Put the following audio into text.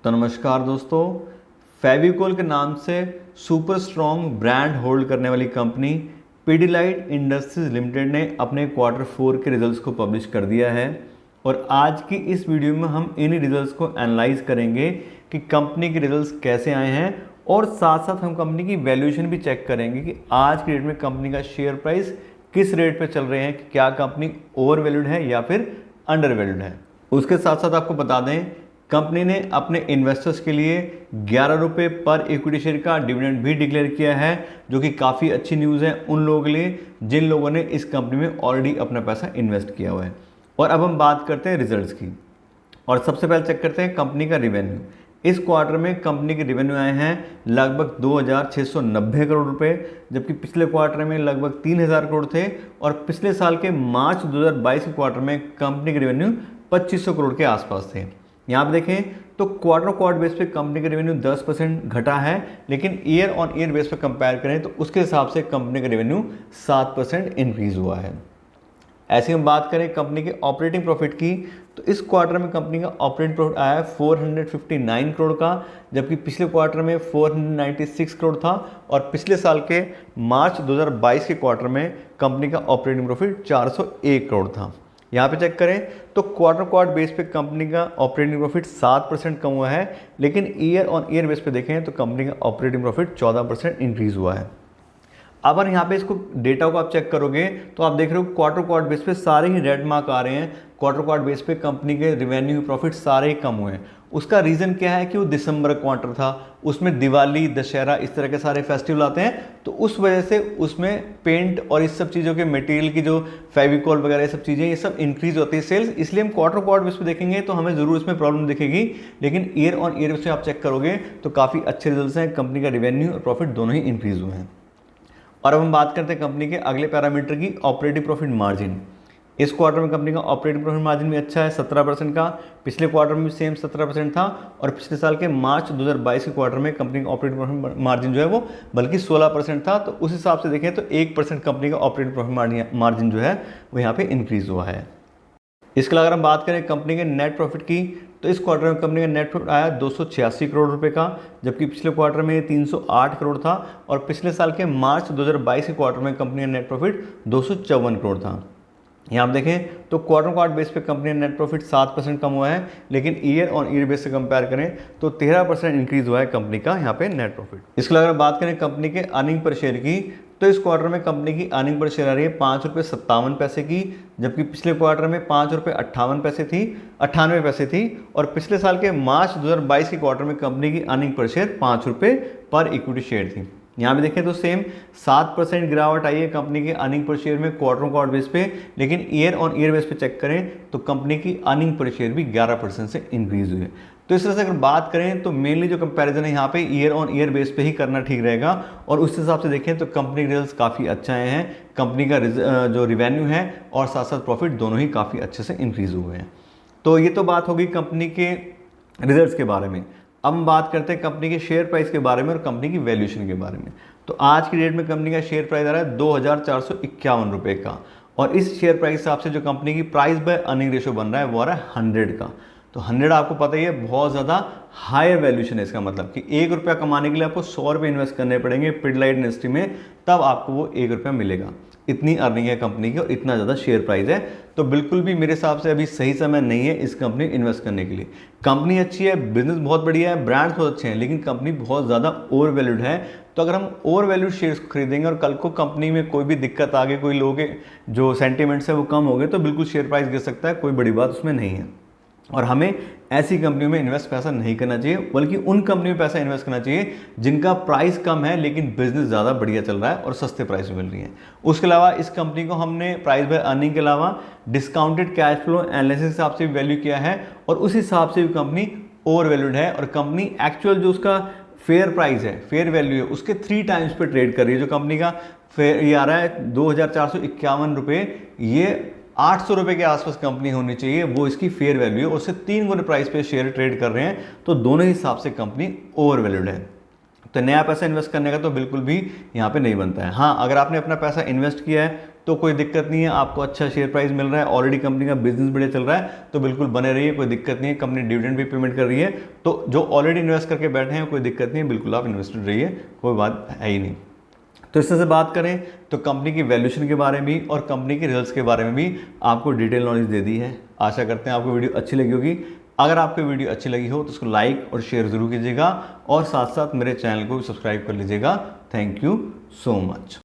तो नमस्कार दोस्तों, फेविकोल के नाम से सुपर स्ट्रॉन्ग ब्रांड होल्ड करने वाली कंपनी पीडीलाइट इंडस्ट्रीज लिमिटेड ने अपने Q4 के रिजल्ट्स को पब्लिश कर दिया है। और आज की इस वीडियो में हम इन रिजल्ट्स को एनालाइज करेंगे कि कंपनी के रिजल्ट्स कैसे आए हैं, और साथ साथ हम कंपनी की वैल्यूएशन भी चेक करेंगे कि आज की डेट में कंपनी का शेयर प्राइस किस रेट पे चल रहे हैं, कि क्या कंपनी ओवर वैल्यूड है या फिर अंडर वैल्यूड है। उसके साथ साथ आपको बता दें, कंपनी ने अपने इन्वेस्टर्स के लिए 11 रुपये पर इक्विटी शेयर का डिविडेंड भी डिक्लेयर किया है, जो कि काफ़ी अच्छी न्यूज़ है उन लोगों के लिए जिन लोगों ने इस कंपनी में ऑलरेडी अपना पैसा इन्वेस्ट किया हुआ है। और अब हम बात करते हैं रिजल्ट्स की, और सबसे पहले चेक करते हैं कंपनी का रिवेन्यू। इस क्वार्टर में कंपनी के रिवेन्यू आए हैं लगभग 2690 करोड़ रुपए, जबकि पिछले क्वार्टर में लगभग 3000 करोड़ थे, और पिछले साल के मार्च 2022 के क्वार्टर में कंपनी के रिवेन्यू 2500 करोड़ के आसपास थे। यहाँ पे देखें तो क्वार्टर बेस पे कंपनी का रेवेन्यू 10% घटा है, लेकिन ईयर ऑन ईयर बेस पे कंपेयर करें तो उसके हिसाब से कंपनी का रेवेन्यू 7% इंक्रीज हुआ है। ऐसे हम बात करें कंपनी के ऑपरेटिंग प्रॉफिट की, तो इस क्वार्टर में कंपनी का ऑपरेटिंग प्रॉफिट आया है 459 करोड़ का, जबकि पिछले क्वार्टर में 496 करोड़ था, और पिछले साल के मार्च 2022 के क्वार्टर में कंपनी का ऑपरेटिंग प्रॉफिट 401 करोड़ था। यहाँ पे चेक करें तो क्वार्टर बेस पे कंपनी का ऑपरेटिंग प्रॉफिट 7% कम हुआ है, लेकिन ईयर ऑन ईयर बेस पे देखें तो कंपनी का ऑपरेटिंग प्रॉफिट 14% इंक्रीज हुआ है। अब अगर यहाँ पे इसको डेटा को आप चेक करोगे तो आप देख रहे हो क्वार्टर बेस पे सारे ही रेड मार्क आ रहे हैं। क्वार्टर बेस पे कंपनी के रिवेन्यू प्रॉफिट सारे ही कम हुए हैं। उसका रीज़न क्या है कि वो दिसंबर क्वार्टर था, उसमें दिवाली, दशहरा, इस तरह के सारे फेस्टिवल आते हैं, तो उस वजह से उसमें पेंट और इस सब चीज़ों के मटेरियल की जो फेविकॉल वगैरह ये सब चीज़ें, ये सब इंक्रीज होती है सेल्स, इसलिए हम क्वार्टर बेस पे देखेंगे तो हमें ज़रूर इसमें प्रॉब्लम दिखेगी। लेकिन ईयर ऑन ईयर बेस पे आप चेक करोगे तो काफ़ी अच्छे रिजल्ट हैं, कंपनी का रिवेन्यू और प्रॉफिट दोनों ही इंक्रीज हुए हैं। और अब हम बात करते हैं कंपनी के अगले पैरामीटर की, ऑपरेटिंग प्रॉफिट मार्जिन। इस क्वार्टर में कंपनी का ऑपरेटिंग प्रॉफिट मार्जिन भी अच्छा है, 17% का। पिछले क्वार्टर में भी सेम 17% था, और पिछले साल के मार्च 2022 के क्वार्टर में कंपनी का ऑपरेटिंग प्रॉफिट मार्जिन जो है वो बल्कि 16% था। तो उस हिसाब से देखें तो 1% कंपनी का ऑपरेटिंग प्रॉफिट मार्जिन जो है वो यहाँ पे इंक्रीज हुआ है। इसके अलावा अगर हम बात करें कंपनी के नेट प्रॉफिट की, तो इस क्वार्टर में कंपनी का नेट प्रॉफिट आया 286 करोड़ रुपए का, जबकि पिछले क्वार्टर में 308 करोड़ था, और पिछले साल के मार्च 2022 के क्वार्टर में कंपनी का नेट प्रॉफिट 254 करोड़ था। यहाँ आप देखें तो क्वार्टर बेस पे कंपनी का नेट प्रॉफिट 7% कम हुआ है, लेकिन ईयर ऑन ईयर बेस से कंपेयर करें तो 13% इंक्रीज हुआ है कंपनी का यहाँ पे नेट प्रॉफिट। इसके अलावा अगर बात करें कंपनी के अर्निंग पर शेयर की, तो इस क्वार्टर में कंपनी की अर्निंग पर शेयर आ रही है 5.57 की, जबकि पिछले क्वार्टर में 5.58 पैसे थी, और पिछले साल के मार्च 2022 के क्वार्टर में कंपनी की अर्निंग पर शेयर 5 रुपये पर इक्विटी शेयर थी। यहाँ पे देखें तो सेम 7% गिरावट आई है कंपनी के अर्निंग पर शेयर में क्वार्टर बेस पे, लेकिन ईयर ऑन ईयर बेस पे चेक करें तो कंपनी की अर्निंग पर शेयर भी 11% से इंक्रीज हुई है। तो इस तरह से अगर बात करें तो मेनली जो कंपैरिजन है यहाँ पे ईयर ऑन ईयर बेस पे ही करना ठीक रहेगा, और उस हिसाब से देखें तो कंपनी के रिजल्ट्स काफ़ी अच्छा आए हैं। कंपनी का जो रिवेन्यू है और साथ साथ प्रॉफिट दोनों ही काफ़ी अच्छे से इंक्रीज हुए हैं। तो ये तो बात होगी कंपनी के रिजल्ट्स के बारे में। अब हम बात करते हैं कंपनी के शेयर प्राइस के बारे में और कंपनी की वैल्यूएशन के बारे में। तो आज की डेट में कंपनी का शेयर प्राइस आ रहा है 2451 रुपये का, और इस शेयर प्राइस हिसाब से जो कंपनी की प्राइस बाय अर्निंग रेशो बन रहा है वो आ रहा है 100 का। तो 100 आपको पता ही है बहुत ज़्यादा हायर वैल्यूएशन है। इसका मतलब कि 1 रुपया कमाने के लिए आपको 100 रुपये इन्वेस्ट करने पड़ेंगे पीडीलाइट इंडस्ट्री में, तब आपको वो 1 रुपया मिलेगा। इतनी अर्निंग है कंपनी की और इतना ज़्यादा शेयर प्राइस है, तो बिल्कुल भी मेरे हिसाब से अभी सही समय नहीं है इस कंपनी इन्वेस्ट करने के लिए। कंपनी अच्छी है, बिजनेस बहुत बढ़िया है, ब्रांड्स बहुत अच्छे हैं, लेकिन कंपनी बहुत ज़्यादा ओवर वैल्यूड है। तो अगर हम ओवर वैल्यूड शेयर्स को खरीदेंगे और कल को कंपनी में कोई भी दिक्कत आ गई, कोई लोगों के जो सेंटिमेंट्स है वो कम हो गए, तो बिल्कुल शेयर प्राइस गिर सकता है, कोई बड़ी बात उसमें नहीं है। और हमें ऐसी कंपनियों में इन्वेस्ट पैसा नहीं करना चाहिए, बल्कि उन कंपनियों में पैसा इन्वेस्ट करना चाहिए जिनका प्राइस कम है लेकिन बिजनेस ज़्यादा बढ़िया चल रहा है और सस्ते प्राइस में मिल रही है। उसके अलावा इस कंपनी को हमने प्राइस बाय अर्निंग के अलावा डिस्काउंटेड कैश फ्लो एनालिसिस के हिसाब से भी वैल्यू किया है, और उस हिसाब से भी कंपनी ओवर वैल्यूड है, और कंपनी एक्चुअल जो उसका फेयर प्राइस है, फेयर वैल्यू है, उसके 3 टाइम्स पे ट्रेड कर रही है। जो कंपनी का फेयर ये आ रहा है 2451 रुपये, ये 800 रुपये के आसपास कंपनी होनी चाहिए, वो इसकी फेयर वैल्यू है। उससे 3 गुने प्राइस पे शेयर ट्रेड कर रहे हैं, तो दोनों हिसाब से कंपनी ओवर वैल्यूड है। तो नया पैसा इन्वेस्ट करने का तो बिल्कुल भी यहाँ पे नहीं बनता है। हाँ, अगर आपने अपना पैसा इन्वेस्ट किया है तो कोई दिक्कत नहीं है, आपको अच्छा शेयर प्राइस मिल रहा है, ऑलरेडी कंपनी का बिजनेस बढ़िया चल रहा है, तो बिल्कुल बने रहिए, कोई दिक्कत नहीं है। कंपनी डिविडेंड भी पेमेंट कर रही है, तो जो ऑलरेडी इन्वेस्ट करके बैठे हैं कोई दिक्कत नहीं है, बिल्कुल आप इन्वेस्टेड रहिए, कोई बात है ही नहीं। तो इस तरह से बात करें तो कंपनी की वैल्यूएशन के बारे में भी और कंपनी के रिजल्ट्स के बारे में भी आपको डिटेल नॉलेज दे दी है। आशा करते हैं आपको वीडियो अच्छी लगी होगी। अगर आपको वीडियो अच्छी लगी हो तो उसको लाइक और शेयर ज़रूर कीजिएगा और साथ साथ मेरे चैनल को भी सब्सक्राइब कर लीजिएगा। Thank you so much.